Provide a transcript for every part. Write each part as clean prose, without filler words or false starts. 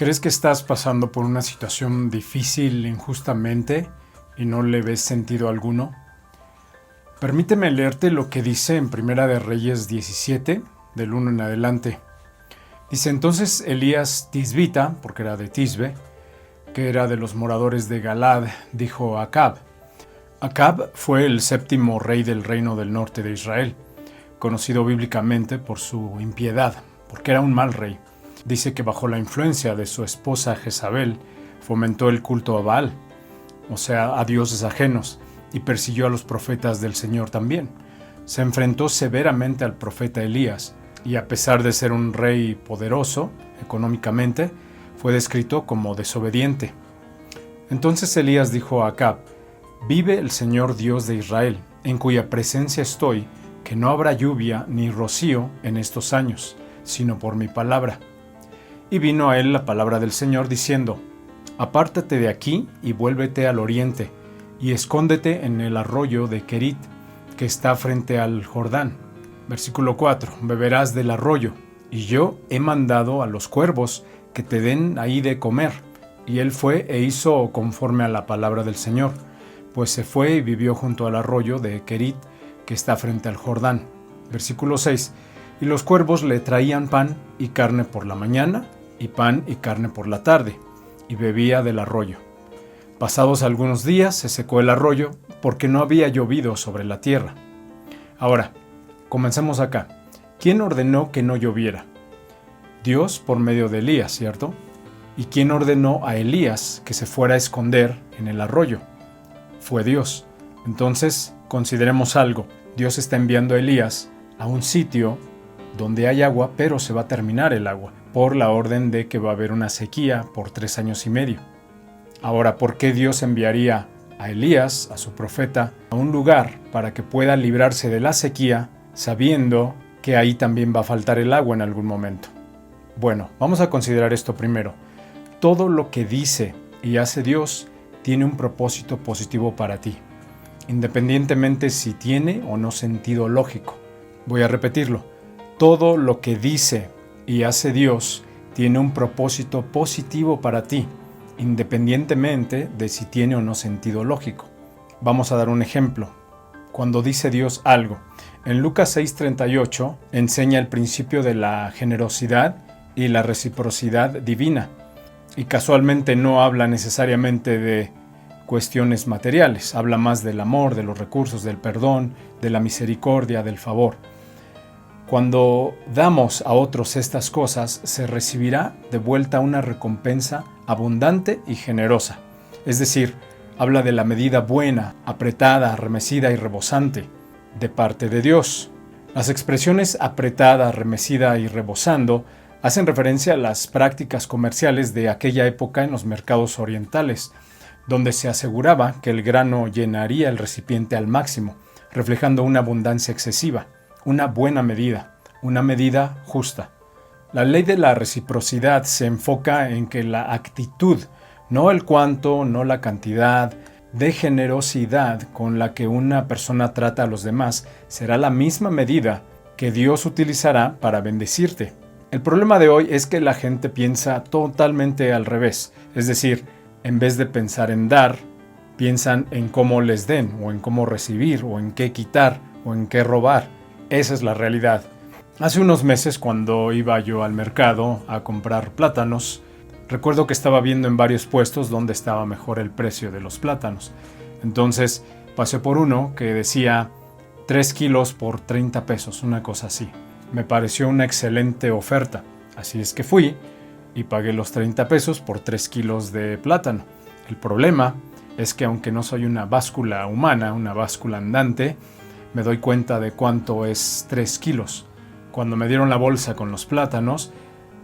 ¿Crees que estás pasando por una situación difícil injustamente y no le ves sentido alguno? Permíteme leerte lo que dice en Primera de Reyes 17, del 1 en adelante. Dice: entonces Elías Tisbita, porque era de Tisbe, que era de los moradores de Galad, dijo a Acab. Acab fue el séptimo rey del reino del norte de Israel, conocido bíblicamente por su impiedad, porque era un mal rey. Dice que bajo la influencia de su esposa Jezabel fomentó el culto a Baal, o sea, a dioses ajenos, y persiguió a los profetas del Señor también. Se enfrentó severamente al profeta Elías, y a pesar de ser un rey poderoso económicamente, fue descrito como desobediente. Entonces Elías dijo a Acab: vive el Señor Dios de Israel, en cuya presencia estoy, que no habrá lluvia ni rocío en estos años, sino por mi palabra. Y vino a él la palabra del Señor diciendo: apártate de aquí y vuélvete al oriente, y escóndete en el arroyo de Querit, que está frente al Jordán. Versículo 4: beberás del arroyo, y yo he mandado a los cuervos que te den ahí de comer. Y él fue e hizo conforme a la palabra del Señor, pues se fue y vivió junto al arroyo de Querit, que está frente al Jordán. Versículo 6: y los cuervos le traían pan y carne por la mañana, y pan y carne por la tarde, y bebía del arroyo. Pasados algunos días se secó el arroyo, porque no había llovido sobre la tierra. Ahora, comencemos acá. ¿Quién ordenó que no lloviera? Dios por medio de Elías, ¿cierto? ¿Y quién ordenó a Elías que se fuera a esconder en el arroyo? Fue Dios. Entonces, consideremos algo. Dios está enviando a Elías a un sitio donde hay agua, pero se va a terminar el agua, por la orden de que va a haber una sequía por 3 años y medio. Ahora, ¿por qué Dios enviaría a Elías, a su profeta, a un lugar para que pueda librarse de la sequía, sabiendo que ahí también va a faltar el agua en algún momento? Bueno, vamos a considerar esto primero. Todo lo que dice y hace Dios tiene un propósito positivo para ti, independientemente si tiene o no sentido lógico. Voy a repetirlo. Todo lo que dice y hace Dios tiene un propósito positivo para ti, independientemente de si tiene o no sentido lógico. Vamos a dar un ejemplo. Cuando dice Dios algo, en Lucas 6:38 enseña el principio de la generosidad y la reciprocidad divina, y casualmente no habla necesariamente de cuestiones materiales, habla más del amor, de los recursos, del perdón, de la misericordia, del favor. Cuando damos a otros estas cosas, se recibirá de vuelta una recompensa abundante y generosa. Es decir, habla de la medida buena, apretada, remecida y rebosante, de parte de Dios. Las expresiones apretada, remecida y rebosando hacen referencia a las prácticas comerciales de aquella época en los mercados orientales, donde se aseguraba que el grano llenaría el recipiente al máximo, reflejando una abundancia excesiva. Una buena medida, una medida justa. La ley de la reciprocidad se enfoca en que la actitud, no el cuánto, no la cantidad, de generosidad con la que una persona trata a los demás será la misma medida que Dios utilizará para bendecirte. El problema de hoy es que la gente piensa totalmente al revés, es decir, en vez de pensar en dar, piensan en cómo les den, o en cómo recibir, o en qué quitar, o en qué robar. Esa es la realidad. Hace unos meses, cuando iba yo al mercado a comprar plátanos, recuerdo que estaba viendo en varios puestos dónde estaba mejor el precio de los plátanos. Entonces pasé por uno que decía 3 kilos por 30 pesos, una cosa así. Me pareció una excelente oferta, así es que fui y pagué los 30 pesos por 3 kilos de plátano. El problema es que aunque no soy una báscula humana, una báscula andante, me doy cuenta de cuánto es 3 kilos. Cuando me dieron la bolsa con los plátanos,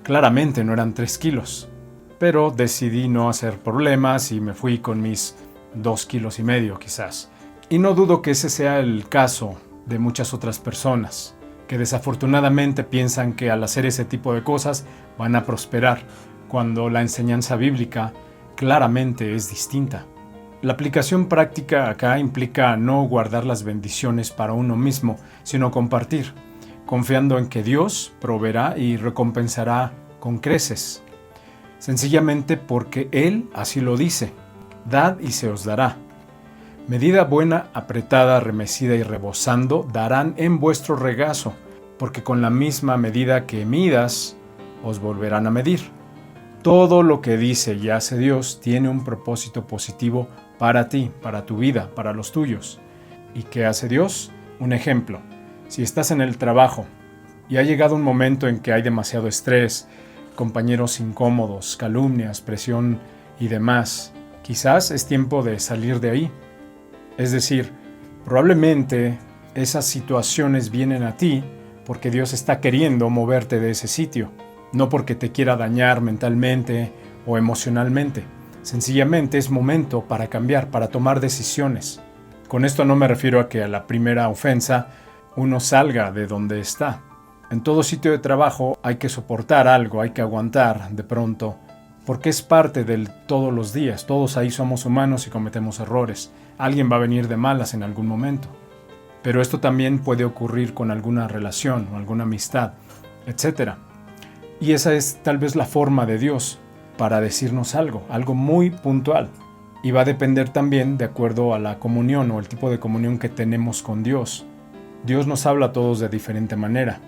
claramente no eran 3 kilos. Pero decidí no hacer problemas y me fui con mis 2,5 kilos quizás. Y no dudo que ese sea el caso de muchas otras personas, que desafortunadamente piensan que al hacer ese tipo de cosas van a prosperar, cuando la enseñanza bíblica claramente es distinta. La aplicación práctica acá implica no guardar las bendiciones para uno mismo, sino compartir, confiando en que Dios proveerá y recompensará con creces. sencillamente porque Él así lo dice: dad y se os dará. Medida buena, apretada, remecida y rebosando, darán en vuestro regazo, porque con la misma medida que midas, os volverán a medir. Todo lo que dice y hace Dios tiene un propósito positivo para ti, para tu vida, para los tuyos. ¿Y qué hace Dios? Un ejemplo. Si estás en el trabajo y ha llegado un momento en que hay demasiado estrés, compañeros incómodos, calumnias, presión y demás, quizás es tiempo de salir de ahí. Es decir, probablemente esas situaciones vienen a ti porque Dios está queriendo moverte de ese sitio, no porque te quiera dañar mentalmente o emocionalmente. Sencillamente es momento para cambiar, para tomar decisiones. Con esto no me refiero a que a la primera ofensa uno salga de donde está. En todo sitio de trabajo hay que soportar algo, hay que aguantar de pronto, porque es parte de todos los días. Todos ahí somos humanos y cometemos errores. Alguien va a venir de malas en algún momento. Pero esto también puede ocurrir con alguna relación o alguna amistad, etc. Y esa es tal vez la forma de Dios para decirnos algo muy puntual. Y va a depender también de acuerdo a la comunión o el tipo de comunión que tenemos con Dios. Dios nos habla a todos de diferente manera.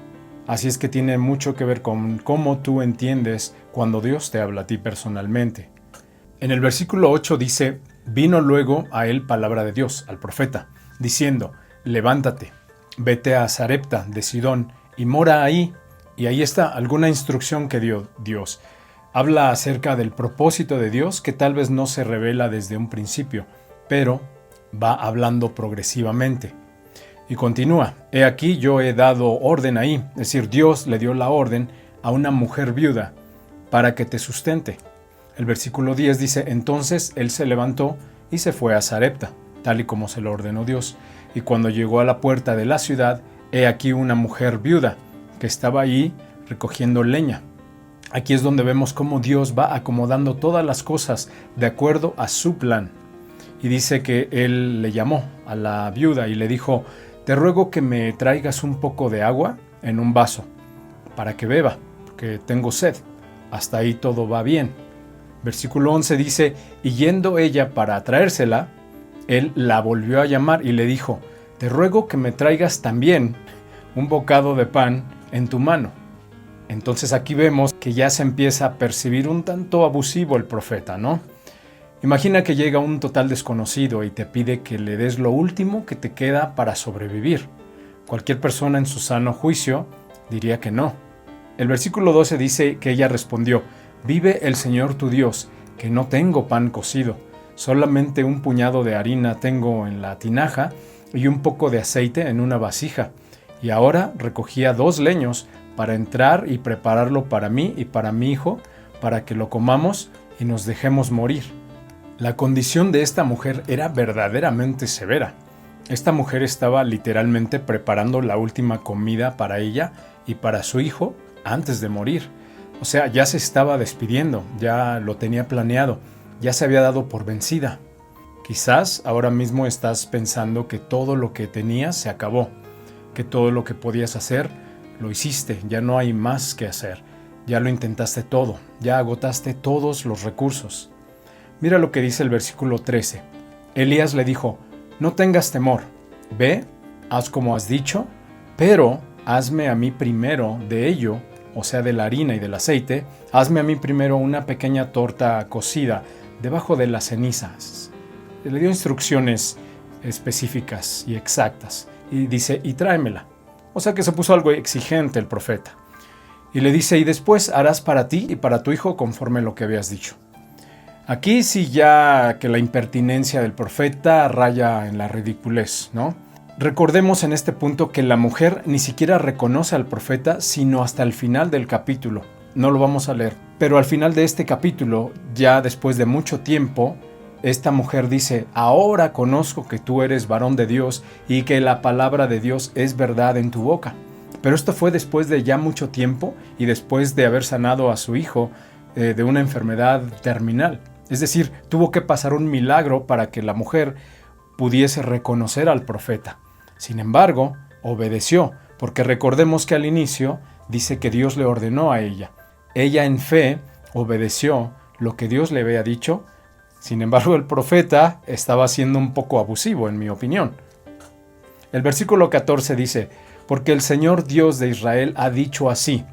Así es que tiene mucho que ver con cómo tú entiendes cuando Dios te habla a ti personalmente. En el versículo 8 dice: vino luego a él palabra de Dios, al profeta, diciendo: levántate, vete a Sarepta de Sidón y mora ahí. Y ahí está alguna instrucción que dio Dios. Habla acerca del propósito de Dios que tal vez no se revela desde un principio, pero va hablando progresivamente. Y continúa: he aquí yo he dado orden ahí, es decir, Dios le dio la orden a una mujer viuda para que te sustente. El versículo 10 dice: entonces él se levantó y se fue a Sarepta, tal y como se lo ordenó Dios. Y cuando llegó a la puerta de la ciudad, he aquí una mujer viuda que estaba allí recogiendo leña. Aquí es donde vemos cómo Dios va acomodando todas las cosas de acuerdo a su plan. Y dice que él le llamó a la viuda y le dijo: te ruego que me traigas un poco de agua en un vaso para que beba, porque tengo sed. Hasta ahí todo va bien. Versículo 11 dice: y yendo ella para traérsela, él la volvió a llamar y le dijo: te ruego que me traigas también un bocado de pan en tu mano. Entonces aquí vemos que ya se empieza a percibir un tanto abusivo el profeta, ¿no? Imagina que llega un total desconocido y te pide que le des lo último que te queda para sobrevivir. Cualquier persona en su sano juicio diría que no. El versículo 12 dice que ella respondió: vive el Señor tu Dios, que no tengo pan cocido, solamente un puñado de harina tengo en la tinaja y un poco de aceite en una vasija. Y ahora recogía 2 leños para entrar y prepararlo para mí y para mi hijo, para que lo comamos y nos dejemos morir. La condición de esta mujer era verdaderamente severa. Esta mujer estaba literalmente preparando la última comida para ella y para su hijo antes de morir. O sea, ya se estaba despidiendo, ya lo tenía planeado, ya se había dado por vencida. Quizás ahora mismo estás pensando que todo lo que tenías se acabó, que todo lo que podías hacer lo hiciste, ya no hay más que hacer, ya lo intentaste todo, ya agotaste todos los recursos. Mira lo que dice el versículo 13. Elías le dijo: no tengas temor, ve, haz como has dicho, pero hazme a mí primero de ello, o sea de la harina y del aceite, hazme a mí primero una pequeña torta cocida debajo de las cenizas. Le dio instrucciones específicas y exactas y dice: y tráemela. O sea que se puso algo exigente el profeta. Y le dice: y después harás para ti y para tu hijo conforme lo que habías dicho. Aquí sí ya que la impertinencia del profeta raya en la ridiculez, ¿no? Recordemos en este punto que la mujer ni siquiera reconoce al profeta sino hasta el final del capítulo. No lo vamos a leer. Pero al final de este capítulo, ya después de mucho tiempo, esta mujer dice: ahora conozco que tú eres varón de Dios y que la palabra de Dios es verdad en tu boca. Pero esto fue después de ya mucho tiempo y después de haber sanado a su hijo de una enfermedad terminal. Es decir, tuvo que pasar un milagro para que la mujer pudiese reconocer al profeta. Sin embargo, obedeció, porque recordemos que al inicio dice que Dios le ordenó a ella. Ella en fe obedeció lo que Dios le había dicho. Sin embargo, el profeta estaba siendo un poco abusivo, en mi opinión. El versículo 14 dice: porque el Señor Dios de Israel ha dicho así: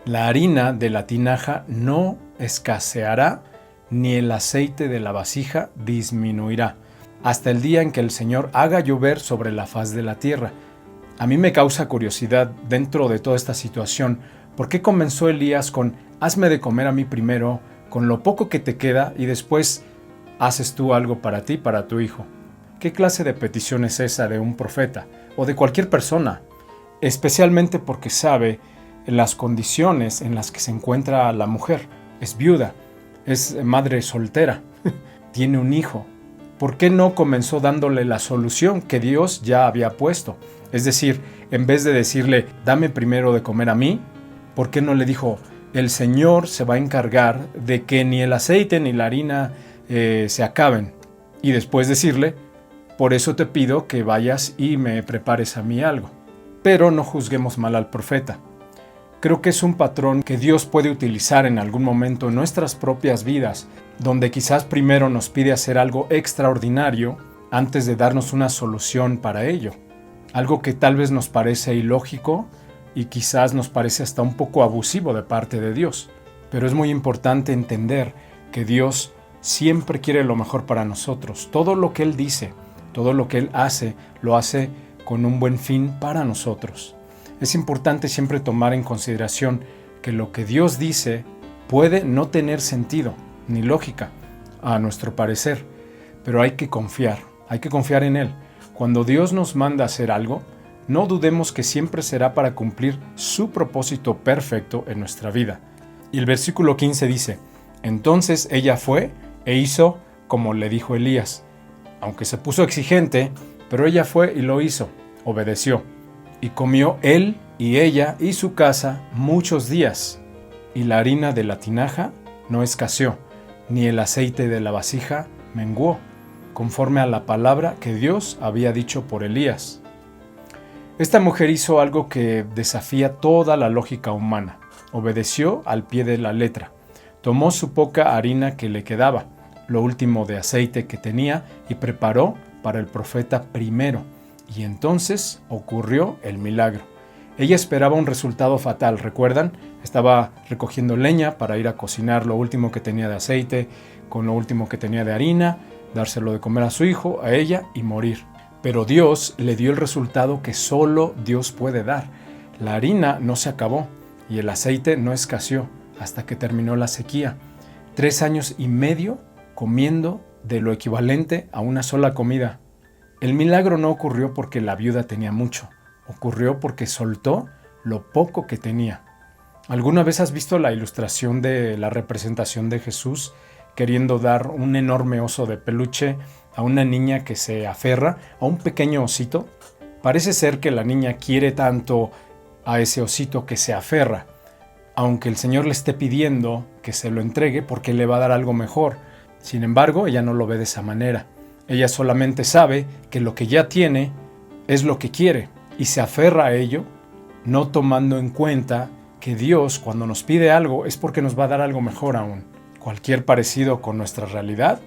la harina de la tinaja no escaseará, ni el aceite de la vasija disminuirá, hasta el día en que el Señor haga llover sobre la faz de la tierra. A mí me causa curiosidad dentro de toda esta situación, ¿por qué comenzó Elías con hazme de comer a mí primero, con lo poco que te queda, y después haces tú algo para ti, para tu hijo? ¿Qué clase de petición es esa de un profeta o de cualquier persona? Especialmente porque sabe las condiciones en las que se encuentra la mujer. Es viuda, es madre soltera, tiene un hijo. ¿Por qué no comenzó dándole la solución que Dios ya había puesto? Es decir, en vez de decirle, dame primero de comer a mí, ¿por qué no le dijo, el Señor se va a encargar de que ni el aceite ni la harina se acaben? Y después decirle, por eso te pido que vayas y me prepares a mí algo. Pero no juzguemos mal al profeta. Creo que es un patrón que Dios puede utilizar en algún momento en nuestras propias vidas, donde quizás primero nos pide hacer algo extraordinario antes de darnos una solución para ello. Algo que tal vez nos parece ilógico y quizás nos parece hasta un poco abusivo de parte de Dios. Pero es muy importante entender que Dios siempre quiere lo mejor para nosotros. Todo lo que Él dice, todo lo que Él hace, lo hace con un buen fin para nosotros. Es importante siempre tomar en consideración que lo que Dios dice puede no tener sentido ni lógica, a nuestro parecer, pero hay que confiar en Él. Cuando Dios nos manda a hacer algo, no dudemos que siempre será para cumplir su propósito perfecto en nuestra vida. Y el versículo 15 dice: entonces ella fue e hizo como le dijo Elías. Aunque se puso exigente, pero ella fue y lo hizo, obedeció. Y comió él y ella y su casa muchos días, y la harina de la tinaja no escaseó, ni el aceite de la vasija menguó, conforme a la palabra que Dios había dicho por Elías. Esta mujer hizo algo que desafía toda la lógica humana. Obedeció al pie de la letra. Tomó su poca harina que le quedaba, lo último de aceite que tenía, y preparó para el profeta primero. Y entonces ocurrió el milagro. Ella esperaba un resultado fatal, ¿recuerdan? Estaba recogiendo leña para ir a cocinar lo último que tenía de aceite, con lo último que tenía de harina, dárselo de comer a su hijo, a ella, y morir. Pero Dios le dio el resultado que solo Dios puede dar. La harina no se acabó y el aceite no escaseó hasta que terminó la sequía. 3 años y medio comiendo de lo equivalente a una sola comida. El milagro no ocurrió porque la viuda tenía mucho, ocurrió porque soltó lo poco que tenía. ¿Alguna vez has visto la ilustración de la representación de Jesús queriendo dar un enorme oso de peluche a una niña que se aferra a un pequeño osito? Parece ser que la niña quiere tanto a ese osito que se aferra, aunque el Señor le esté pidiendo que se lo entregue porque le va a dar algo mejor. Sin embargo, ella no lo ve de esa manera. Ella solamente sabe que lo que ya tiene es lo que quiere y se aferra a ello, no tomando en cuenta que Dios, cuando nos pide algo, es porque nos va a dar algo mejor aún. Cualquier parecido con nuestra realidad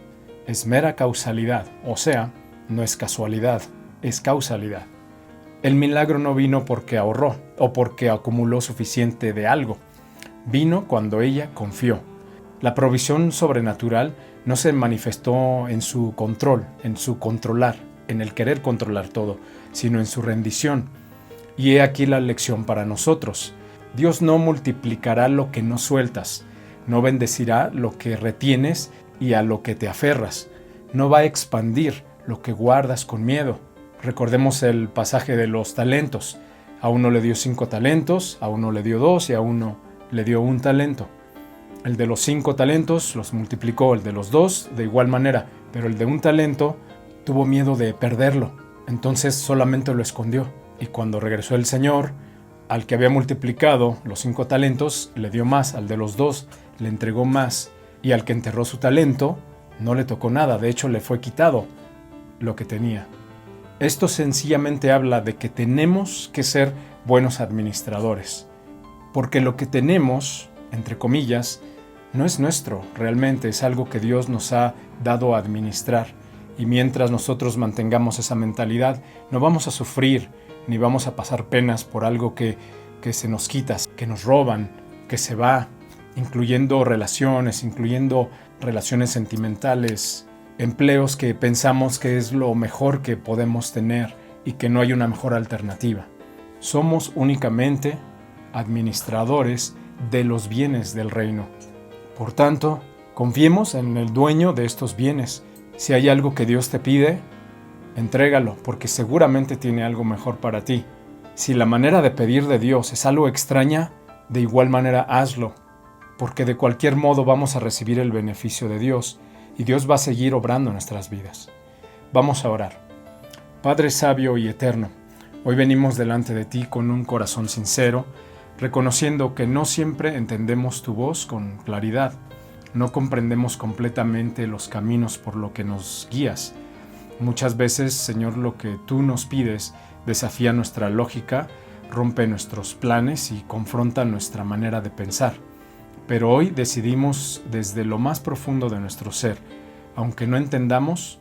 es mera causalidad, o sea, no es casualidad, es causalidad. El milagro no vino porque ahorró o porque acumuló suficiente de algo. Vino cuando ella confió. La provisión sobrenatural no se manifestó en su control, en su controlar, en el querer controlar todo, sino en su rendición. Y he aquí la lección para nosotros. Dios no multiplicará lo que no sueltas, no bendecirá lo que retienes y a lo que te aferras, no va a expandir lo que guardas con miedo. Recordemos el pasaje de los talentos. A uno le dio 5 talentos, a uno le dio 2 y a uno le dio 1 talento. El de los 5 talentos los multiplicó, el de los 2 de igual manera, pero el de 1 talento tuvo miedo de perderlo, entonces solamente lo escondió. Y cuando regresó el Señor, al que había multiplicado los 5 talentos, le dio más, al de los 2 le entregó más, y al que enterró su talento, no le tocó nada, de hecho le fue quitado lo que tenía. Esto sencillamente habla de que tenemos que ser buenos administradores, porque lo que tenemos entre comillas, no es nuestro, realmente es algo que Dios nos ha dado a administrar. Y mientras nosotros mantengamos esa mentalidad, no vamos a sufrir ni vamos a pasar penas por algo que se nos quita, que nos roban, que se va, incluyendo relaciones sentimentales, empleos que pensamos que es lo mejor que podemos tener y que no hay una mejor alternativa. Somos únicamente administradores de los bienes del reino. Por tanto, confiemos en el dueño de estos bienes. Si hay algo que Dios te pide, entrégalo, porque seguramente tiene algo mejor para ti. Si la manera de pedir de Dios es algo extraña, de igual manera hazlo, porque de cualquier modo vamos a recibir el beneficio de Dios y Dios va a seguir obrando en nuestras vidas. Vamos a orar. Padre sabio y eterno, hoy venimos delante de ti con un corazón sincero, reconociendo que no siempre entendemos tu voz con claridad, no comprendemos completamente los caminos por los que nos guías. Muchas veces, Señor, lo que tú nos pides desafía nuestra lógica, rompe nuestros planes y confronta nuestra manera de pensar. Pero hoy decidimos desde lo más profundo de nuestro ser, aunque no entendamos,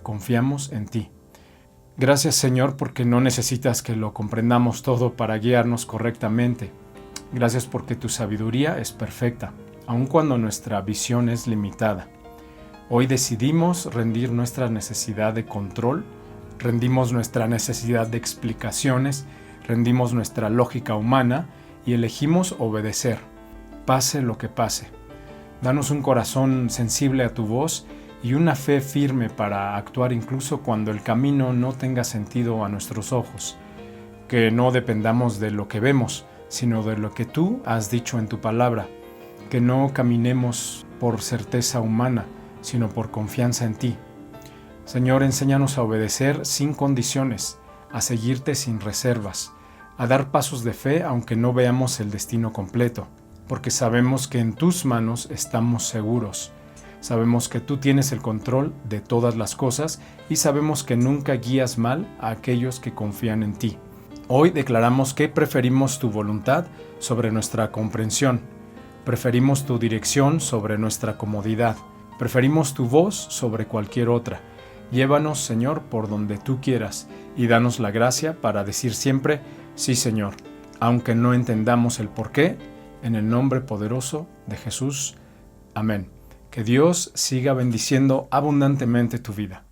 confiamos en ti. Gracias, Señor, porque no necesitas que lo comprendamos todo para guiarnos correctamente. Gracias porque tu sabiduría es perfecta, aun cuando nuestra visión es limitada. Hoy decidimos rendir nuestra necesidad de control, rendimos nuestra necesidad de explicaciones, rendimos nuestra lógica humana y elegimos obedecer, pase lo que pase. Danos un corazón sensible a tu voz y una fe firme para actuar incluso cuando el camino no tenga sentido a nuestros ojos. Que no dependamos de lo que vemos, sino de lo que tú has dicho en tu palabra. Que no caminemos por certeza humana, sino por confianza en ti. Señor, enséñanos a obedecer sin condiciones, a seguirte sin reservas, a dar pasos de fe aunque no veamos el destino completo, porque sabemos que en tus manos estamos seguros. Sabemos que tú tienes el control de todas las cosas y sabemos que nunca guías mal a aquellos que confían en ti. Hoy declaramos que preferimos tu voluntad sobre nuestra comprensión. Preferimos tu dirección sobre nuestra comodidad. Preferimos tu voz sobre cualquier otra. Llévanos, Señor, por donde tú quieras y danos la gracia para decir siempre, sí, Señor, aunque no entendamos el porqué, en el nombre poderoso de Jesús. Amén. Que Dios siga bendiciendo abundantemente tu vida.